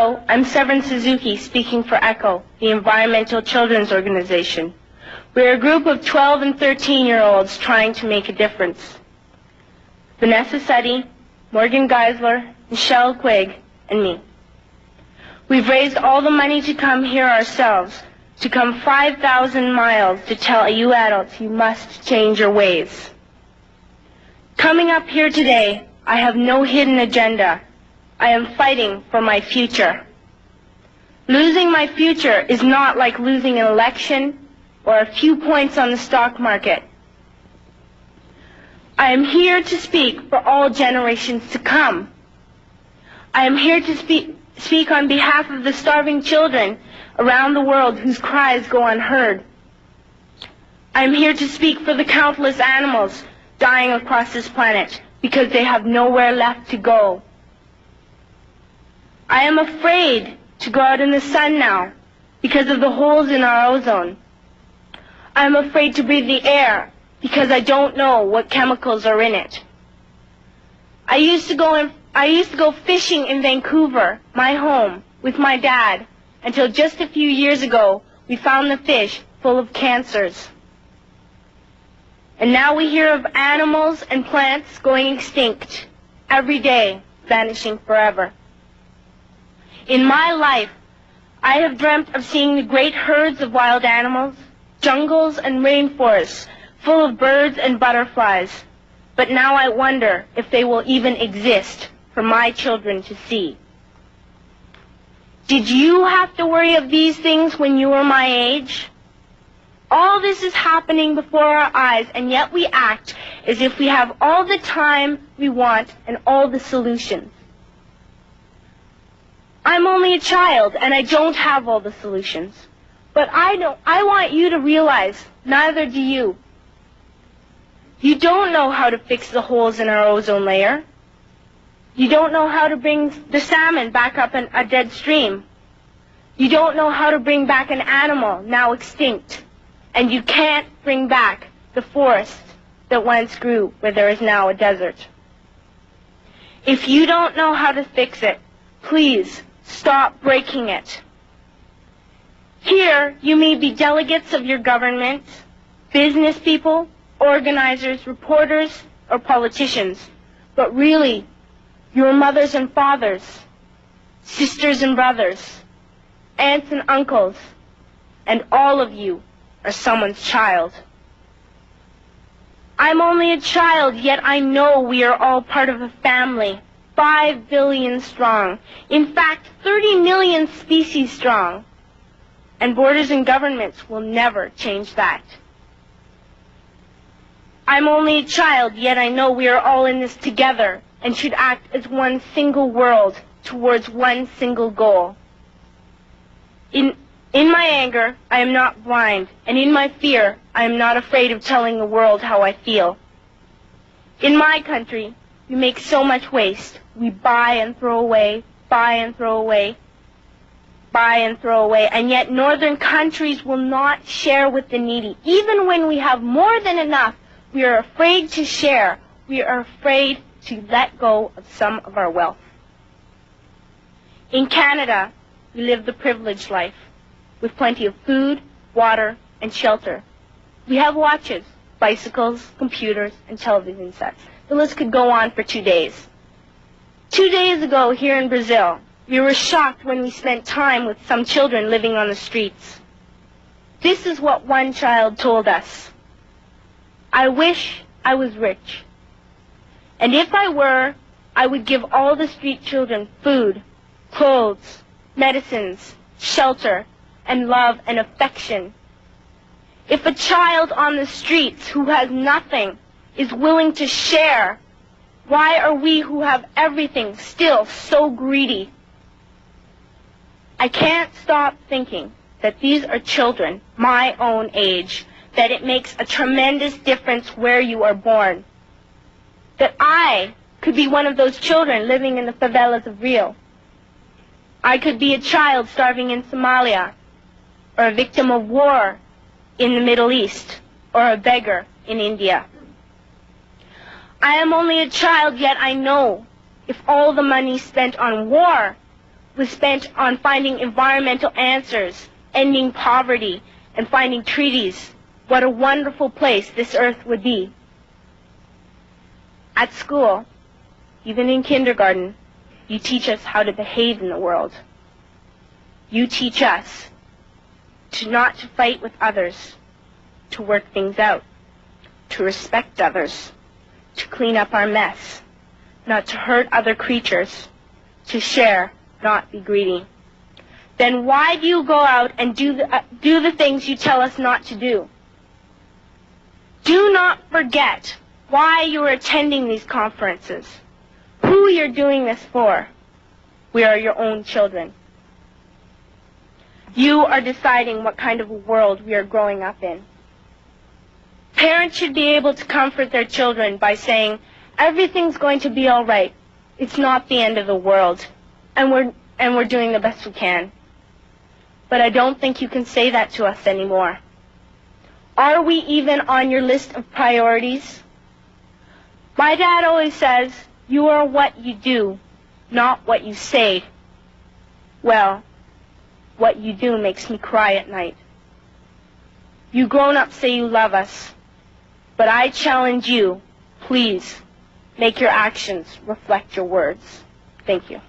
Hello, I'm Severin Suzuki, speaking for ECHO, the Environmental Children's Organization. We're a group of 12 and 13-year-olds trying to make a difference. Vanessa Suddy, Morgan Geisler, Michelle Quigg, and me. We've raised all the money to come here ourselves, to come 5,000 miles to tell you adults you must change your ways. Coming up here today, I have no hidden agenda. I am fighting for my future. Losing my future is not like losing an election or a few points on the stock market. I am here to speak for all generations to come. I am here to speak on behalf of the starving children around the world whose cries go unheard. I am here to speak for the countless animals dying across this planet because they have nowhere left to go. I am afraid to go out in the sun now because of the holes in our ozone. I am afraid to breathe the air because I don't know what chemicals are in it. I used to go fishing in Vancouver, my home, with my dad, until just a few years ago we found the fish full of cancers. And now we hear of animals and plants going extinct, every day vanishing forever. In my life, I have dreamt of seeing the great herds of wild animals, jungles and rainforests full of birds and butterflies. But now I wonder if they will even exist for my children to see. Did you have to worry of these things when you were my age? All this is happening before our eyes, and yet we act as if we have all the time we want and all the solutions. I'm only a child, and I don't have all the solutions. But I want you to realize, neither do you. You don't know how to fix the holes in our ozone layer. You don't know how to bring the salmon back up in a dead stream. You don't know how to bring back an animal now extinct. And you can't bring back the forest that once grew where there is now a desert. If you don't know how to fix it, please stop breaking it. Here, you may be delegates of your government, business people, organizers, reporters, or politicians, but really, your mothers and fathers, sisters and brothers, aunts and uncles, and all of you are someone's child. I'm only a child, yet I know we are all part of a family, 5 billion strong. In fact, 30 million species strong. And borders and governments will never change that. I'm only a child, yet I know we are all in this together and should act as one single world towards one single goal. In my anger, I am not blind, and in my fear, I am not afraid of telling the world how I feel. In my country, we make so much waste. We buy and throw away, buy and throw away, buy and throw away, and yet northern countries will not share with the needy. Even when we have more than enough, we are afraid to share. We are afraid to let go of some of our wealth. In Canada, we live the privileged life, with plenty of food, water, and shelter. We have watches, bicycles, computers, and television sets. The list could go on for 2 days. 2 days ago, here in Brazil, we were shocked when we spent time with some children living on the streets. This is what one child told us. I wish I was rich. And if I were, I would give all the street children food, clothes, medicines, shelter, and love and affection. If a child on the streets who has nothing is willing to share, why are we who have everything still so greedy? I can't stop thinking that these are children my own age, that it makes a tremendous difference where you are born. That I could be one of those children living in the favelas of Rio. I could be a child starving in Somalia, or a victim of war in the Middle East, or a beggar in India. I am only a child, yet I know if all the money spent on war was spent on finding environmental answers, ending poverty, and finding treaties, what a wonderful place this earth would be. At school, even in kindergarten, you teach us how to behave in the world. You teach us to not to fight with others, to work things out, to respect others, to clean up our mess, not to hurt other creatures, to share, not be greedy. Then why do you go out and do the things you tell us not to do? Do not forget why you are attending these conferences, who you're doing this for. We are your own children. You are deciding what kind of a world we are growing up in. Parents should be able to comfort their children by saying, everything's going to be all right. It's not the end of the world, and we're doing the best we can. But I don't think you can say that to us anymore. Are we even on your list of priorities? My dad always says, you are what you do, not what you say. Well, what you do makes me cry at night. You grown-ups say you love us, but I challenge you, please, make your actions reflect your words. Thank you.